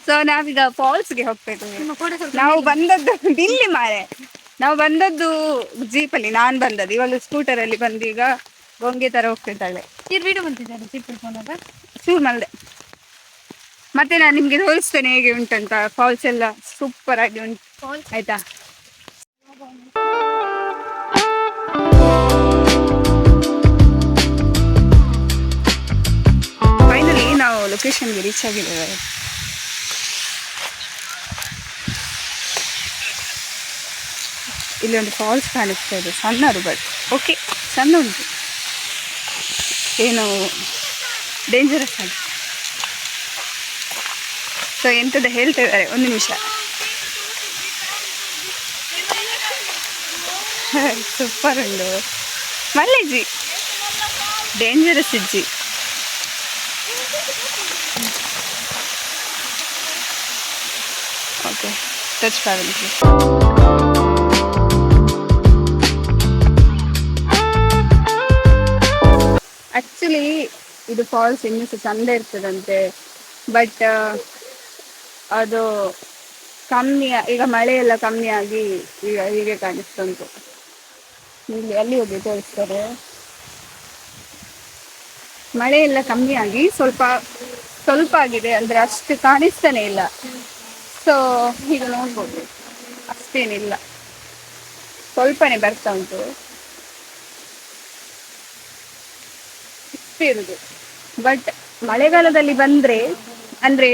So ನಾವೀಗ ಫಾಲ್ಸ್ಗೆ ಹೋಗ್ತಿದ್ವಿ. ನಾವು ಬಂದದ್ದು ಇಲ್ಲಿ ಮಾರೆ, ನಾವು ಬಂದದ್ದು ಜೀಪಲ್ಲಿ, ನಾನು ಬಂದದ್ದು ಇವಾಗ ಸ್ಕೂಟರಲ್ಲಿ ಬಂದು ಈಗ ಗೊಂಗೆ ತರ ಹೋಗ್ತಿದ್ದಾಳೆ. ಶೂರ್ ಮಲ್ದೆ. ಮತ್ತೆ ನಾನು ನಿಮ್ಗೆ ತೋರಿಸ್ತೇನೆ ಹೇಗೆ ಉಂಟಂತ. ಫಾಲ್ಸ್ ಎಲ್ಲ ಸೂಪರ್ ಆಗಿ ಉಂಟು ಆಯ್ತಾ. ಫೈನಲಿ ನಾವು ಲೊಕೇಶನ್ಗೆ ರೀಚ್ ಆಗಿದ್ದೇವೆ. ಇಲ್ಲಿ ಒಂದು ಫಾಲ್ಸ್ ಕಾಣಿಸ್ತಾ ಇದೆ, ಸಣ್ಣದು, ಬಟ್ ಓಕೆ ಸಣ್ಣ ಉಂಟು, ಏನು ಡೇಂಜರಸ್ ಆಗಿ. ಸೊ ಎಂಥದ್ದು ಹೇಳ್ತಾ ಇದ್ದಾರೆ, ಒಂದು ನಿಮಿಷ. ಸೂಪರ್ ಉಂಟು, ಮಲ್ಲೆಜ್ಜಿ ಡೇಂಜರಸ್ ಇಜ್ಜಿ. ಓಕೆ ಟಚ್ ಪ್ರಾರಂಭಿಸಿ. ಆ್ಯಕ್ಚುಲಿ ಇದು ಫಾಲ್ಸ್ ಇನ್ನೂ ಸಹ ಚಂದ ಇರ್ತದಂತೆ, ಬಟ್ ಅದು ಕಮ್ಮಿ, ಈಗ ಮಳೆ ಎಲ್ಲ ಕಮ್ಮಿ ಆಗಿ ಈಗ ಹೀಗೆ ಕಾಣಿಸ್ತುಂಟು. ಇಲ್ಲಿ ಅಲ್ಲಿ ಹೋಗಿ ತೋರಿಸ್ತಾರೆ, ಮಳೆ ಎಲ್ಲ ಕಮ್ಮಿ ಆಗಿ ಸ್ವಲ್ಪ ಸ್ವಲ್ಪ ಆಗಿದೆ, ಅಂದರೆ ಅಷ್ಟು ಕಾಣಿಸ್ತಾನೆ ಇಲ್ಲ. ಸೊ ಈಗ ನೋಡ್ಬೋದು, ಅಷ್ಟೇನಿಲ್ಲ, ಸ್ವಲ್ಪನೇ ಬರ್ತಾ ಉಂಟು ಇರುದು. ಬಟ್ ಮಳೆಗಾಲದಲ್ಲಿ ಬಂದ್ರೆ, ಅಂದ್ರೆ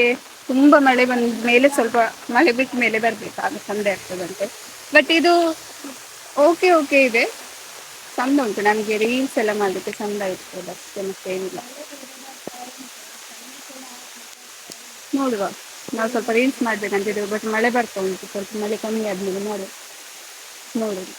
ತುಂಬಾ ಮಳೆ ಬಂದ ಮೇಲೆ, ಸ್ವಲ್ಪ ಮಳೆ ಬಿಟ್ಟ ಮೇಲೆ ಬರ್ಬೇಕು, ಆಗ ಚಂದ ಆಗ್ತದಂತೆ. ಬಟ್ ಇದು ಓಕೆ ಓಕೆ ಇದೆ, ಚಂದ ಉಂಟು. ನಮಗೆ ರೀಲ್ಸ್ ಎಲ್ಲ ಮಾಡಲಿಕ್ಕೆ ಚಂದ ಇರ್ತದೆ ಅಷ್ಟೇ, ಮತ್ತೆ ಏನಿಲ್ಲ. ನೋಡುವ, ನಾವು ಸ್ವಲ್ಪ ರೀಲ್ಸ್ ಮಾಡ್ಬೇಕಂತಿದ್ದೇವೆ, ಬಟ್ ಮಳೆ ಬರ್ತಾ ಉಂಟು, ಸ್ವಲ್ಪ ಮಳೆ ಕಮ್ಮಿ ಆದ್ಮೇಲೆ ನೋಡುದು.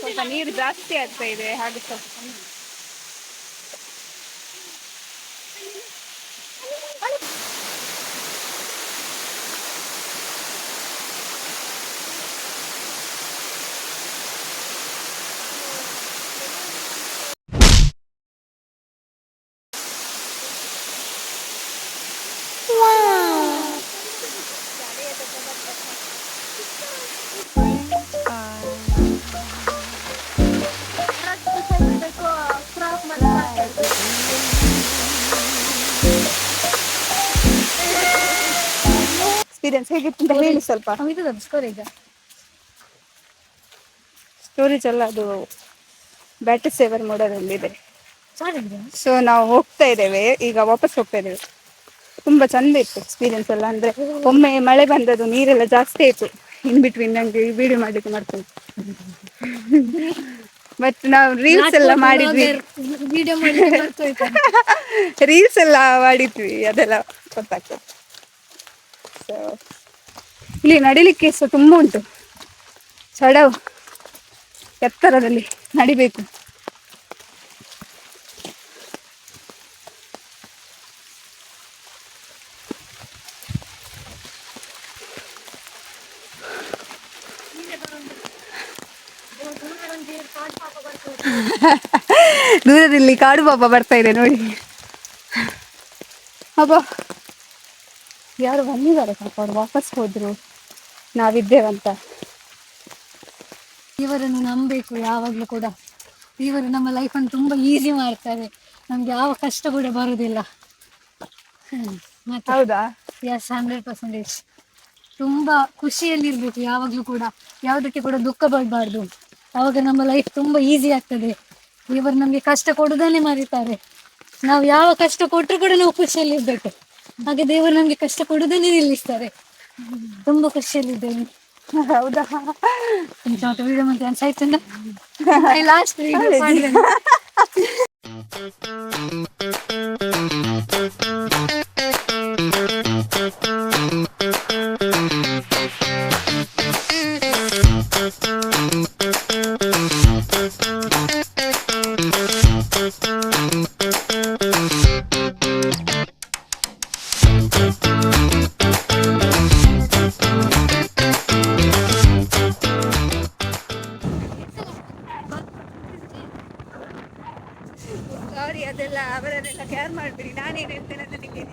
ಸ್ವಲ್ಪ ನೀರು ಜಾಸ್ತಿ ಆಗ್ತಾ ಇದೆ, ಹಾಗೆ ಸ್ವಲ್ಪ ಎಕ್ಸ್ಪೀರಿಯನ್ಸ್ ಹೇಗಿತ್ತು ಅಂತ ಹೇಳಿ ಸ್ವಲ್ಪ. ಸ್ಟೋರೇಜ್ ಎಲ್ಲ ಅದು ಬ್ಯಾಟರಿ ಸೇವರ್ ಮೋಡಲ್ಲಿದೆ. ಸೊ ನಾವು ಹೋಗ್ತಾ ಇದ್ದೇವೆ, ಈಗ ವಾಪಸ್ ಹೋಗ್ತಾ ಇದ್ದೇವೆ. ತುಂಬಾ ಚಂದ ಇತ್ತು ಎಕ್ಸ್ಪೀರಿಯನ್ಸ್ ಎಲ್ಲ, ಅಂದ್ರೆ ಒಮ್ಮೆ ಮಳೆ ಬಂದದ್ದು ನೀರೆಲ್ಲ ಜಾಸ್ತಿ ಇತ್ತು ಇನ್ ಬಿಟ್ವೀನ್. ನಂಗೆ ವಿಡಿಯೋ ಮಾಡ್ಲಿಕ್ಕೆ ಮಾಡ್ತೇನೆ, ಬಟ್ ನಾವು ರೀಲ್ಸ್ ಎಲ್ಲ ಮಾಡಿದ್ವಿ, ರೀಲ್ಸ್ ಎಲ್ಲ ಮಾಡಿದ್ವಿ, ಅದೆಲ್ಲ ಗೊತ್ತಾಗ್ತದೆ. ಸೊ ಇಲ್ಲಿ ನಡಿಲಿಕ್ಕೆ ಸಹ ತುಂಬ ಉಂಟು, ಚಡವು ಎತ್ತರದಲ್ಲಿ ನಡಿಬೇಕು. ದೂರದಲ್ಲಿ ಕಾಡು ಪಾಪ ಬರ್ತಾ ಇದೆ ನೋಡಿ. ಅಬ್ಬಾ, ಯಾರು ಬಂದಿದ್ದಾರೆ ಪಾಪ, ಅವ್ರು ವಾಪಸ್ ಹೋದ್ರು, ನಾವಿದ್ದೇವಂತ. ಇವರನ್ನು ನಂಬಬೇಕು ಯಾವಾಗಲೂ ಕೂಡ. ಇವರು ನಮ್ಮ ಲೈಫನ್ನು ತುಂಬ ಈಸಿ ಮಾಡ್ತಾರೆ, ನಮ್ಗೆ ಯಾವ ಕಷ್ಟ ಕೂಡ ಬರುವುದಿಲ್ಲ. ಹೌದಾ? ಎಸ್, 100%. ತುಂಬಾ ಖುಷಿಯಲ್ಲಿರ್ಬೇಕು ಯಾವಾಗ್ಲೂ ಕೂಡ, ಯಾವುದಕ್ಕೆ ಕೂಡ ದುಃಖ ಪಡಬಾರ್ದು. ಅವಾಗ ನಮ್ಮ ಲೈಫ್ ತುಂಬಾ ಈಸಿ ಆಗ್ತದೆ. ಇವರು ನಮ್ಗೆ ಕಷ್ಟ ಕೊಡುದನ್ನೇ ಮರೀತಾರೆ. ನಾವು ಯಾವ ಕಷ್ಟ ಕೊಟ್ಟರು ಕೂಡ ನಾವು ಖುಷಿಯಲ್ಲಿ ಇರ್ಬೇಕು. ಹಾಗೆ ದೇವರು ನಮ್ಗೆ ಕಷ್ಟ ಕೊಡುದನ್ನೇ ನಿಲ್ಲಿಸ್ತಾರೆ. ತುಂಬಾ ಖುಷಿಯಲ್ಲಿದ್ದೇನೆ. ಹೌದಾ? ವಿಡಿಯೋ ಮತ್ತೆ ಅನ್ಸಾಯ್ತಂದ ಲಾಸ್ಟ್ ವಿಡಿಯೋ ಮಾಡಿದ್ದೇನೆ. ಸಾರಿ, ಅದೆಲ್ಲ ಅವರನ್ನೆಲ್ಲ ಕೇರ್ ಮಾಡ್ಬಿಡಿ. ನಾನೇನು ಹೇಳ್ತೇನೆ ಅಂತ ನಿಮಗೆ.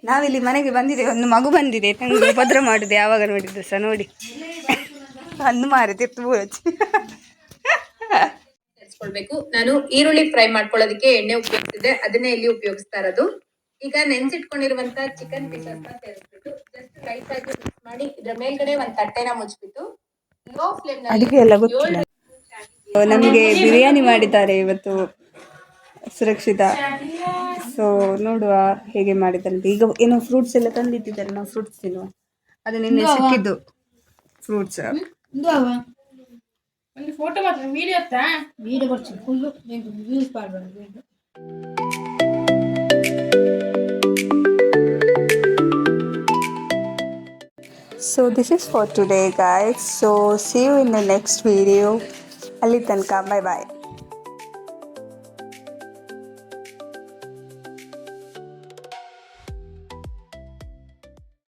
ನಾವಿಲ್ಲಿ ಮನೆಗೆ ಬಂದಿದ್ದೇವೆ. ಒಂದು ಮಗು ಬಂದಿದೆ, ನಂಗೆ ಉಪದ್ರ ಮಾಡಿದೆ. ಯಾವಾಗ ನೋಡಿದ್ದು ಸಹ ನೋಡಿ, ಅಂದು ಮಾರಿತಿತ್ತು ಹಚ್ಚಿ. ನಾನು ಈರುಳ್ಳಿ ಫ್ರೈ ಮಾಡ್ಕೊಳ್ಳೋದಕ್ಕೆ ಎಣ್ಣೆ ಉಪಯೋಗಿಸಿದೆ, ಅದನ್ನೇ ಇಲ್ಲಿ ಉಪಯೋಗಿಸ್ತಾ ಇರೋದು. ಈಗ ನೆನ್ಸಿಟ್ಕೊಂಡಿರುವಂತ ಚಿಕನ್ ಪೀಸಸ್ ನ ಸೇರಿಸ್ಬಿಟ್ಟು ಜಸ್ಟ್ ಲೈಟ್ ಆಗಿ ಮಿಕ್ಸ್ ಮಾಡಿ ಇದ್ರ ಮೇಲ್ಗಡೆ ಒಂದ್ ತಟ್ಟೆನ ಮುಚ್ಚಿಬಿಟ್ಟು ಲೋ ಫ್ಲೇಮ್ ಅಡಿಗೆ ಎಲ್ಲ ಗೊತ್ತಿಲ್ಲ. ನಮಗೆ ಬಿರಿಯಾನಿ ಮಾಡಿದ್ದಾರೆ ಇವತ್ತು ಸುರಕ್ಷಿತ. ಸೊ ನೋಡುವ ಹೇಗೆ ಮಾಡಿದ್ದಾರೆ. ಈಗ ಏನೋ ಫ್ರೂಟ್ಸ್ ಎಲ್ಲ ತಂದಿಟ್ಟಿದ್ದಾರೆ, ನಾವು ಫ್ರೂಟ್ಸ್ ತಿನ್ನುವ. ಅದು ನಿನ್ನೆ ಸಿಕ್ಕಿದ್ದು ಫ್ರೂಟ್ಸ್. ಒಂದು ಫೋಟೋ ಮಾತ್ರ, ವಿಡಿಯೋ ಬರ್ತೀನಿ ಫುಲ್ಲು ಯೂಸ್ ಮಾಡಬಾರ್ದು. So this is for today guys. So see you in the next video. ಅಲ್ಲಿ ತನಕ bye bye.